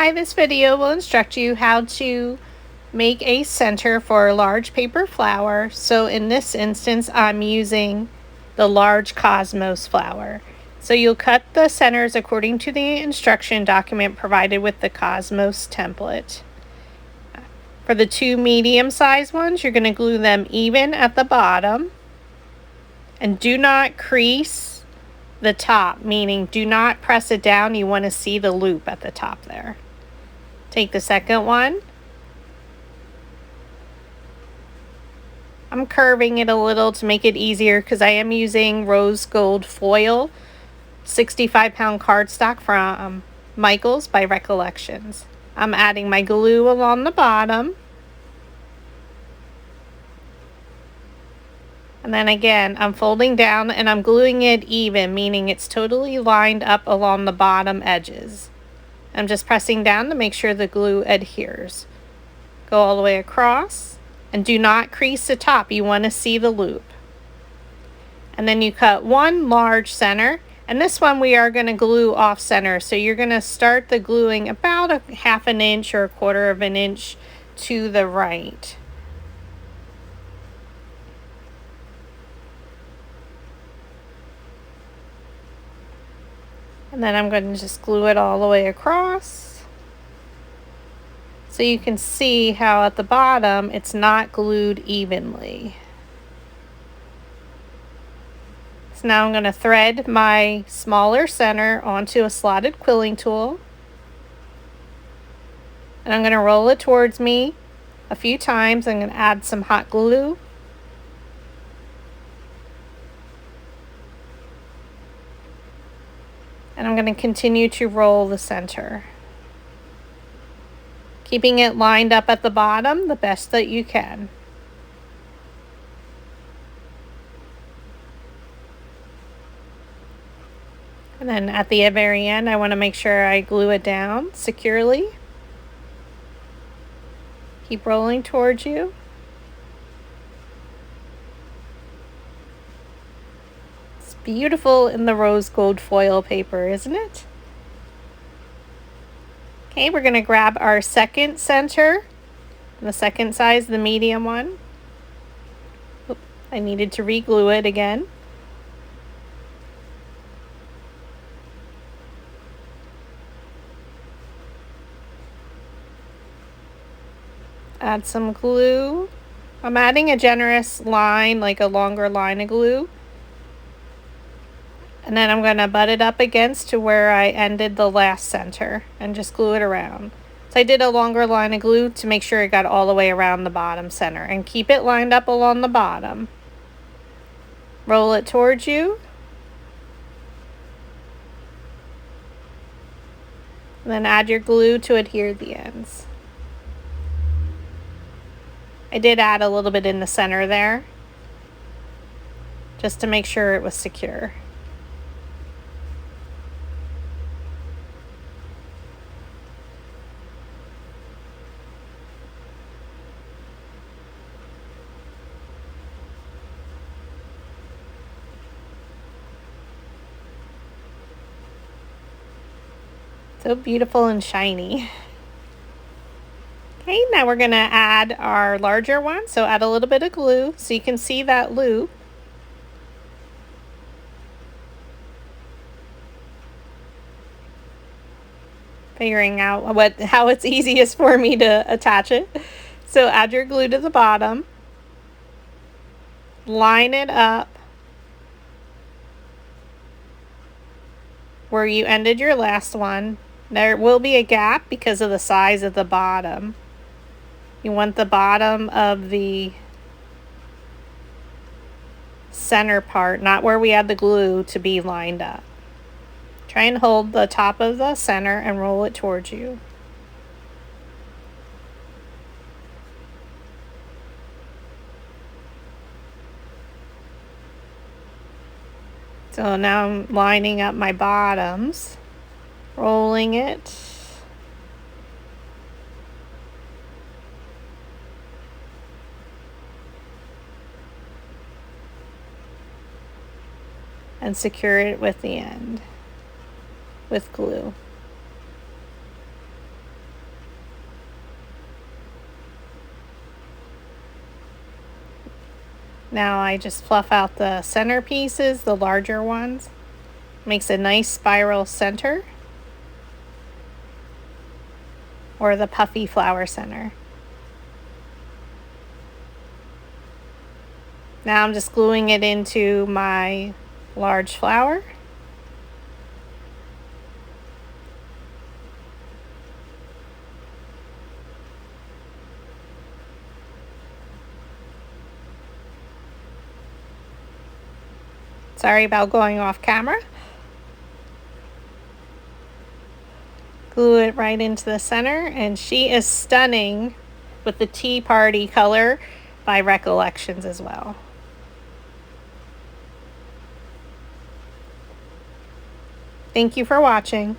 Hi, this video will instruct you how to make a center for a large paper flower. So in this instance, I'm using the large cosmos flower. So you'll cut the centers according to the instruction document provided with the cosmos template. For the two medium-sized ones, you're going to glue them even at the bottom. And do not crease the top, meaning do not press it down. You want to see the loop at the top there. Take the second one. I'm curving it a little to make it easier because I am using rose gold foil 65-pound cardstock from Michaels by Recollections. I'm adding my glue along the bottom. And then again, I'm folding down and I'm gluing it even, meaning it's totally lined up along the bottom edges. I'm just pressing down to make sure the glue adheres. Go all the way across and do not crease the top. You want to see the loop. And then you cut one large center, and this one we are going to glue off center. So you're going to start the gluing about a half an inch or a quarter of an inch to the right. And then I'm going to just glue it all the way across. So you can see how at the bottom it's not glued evenly. So now I'm going to thread my smaller center onto a slotted quilling tool. And I'm going to roll it towards me a few times. I'm going to add some hot glue. And I'm going to continue to roll the center, keeping it lined up at the bottom the best that you can. And then at the very end, I want to make sure I glue it down securely. Keep rolling towards you. It's beautiful in the rose gold foil paper, isn't it? Okay, we're going to grab our second center, the second size, the medium one. Oops, I needed to re-glue it again. Add some glue. I'm adding a generous line, like a longer line of glue. And then I'm going to butt it up against to where I ended the last center and just glue it around. So I did a longer line of glue to make sure it got all the way around the bottom center, and keep it lined up along the bottom. Roll it towards you. And then add your glue to adhere the ends. I did add a little bit in the center there, just to make sure it was secure. So beautiful and shiny. Okay, now we're going to add our larger one. So add a little bit of glue so you can see that loop. Figuring out how it's easiest for me to attach it. So add your glue to the bottom. Line it up where you ended your last one. There will be a gap because of the size of the bottom. You want the bottom of the center part, not where we add the glue, to be lined up. Try and hold the top of the center and roll it towards you. So now I'm lining up my bottoms, rolling it. And secure it with the end with glue. Now I just fluff out the center pieces, the larger ones. Makes a nice spiral center, or the puffy flower center. Now I'm just gluing it into my large flower. Sorry about going off camera. Glue it right into the center, and she is stunning with the Tea Party color by Recollections as well. Thank you for watching.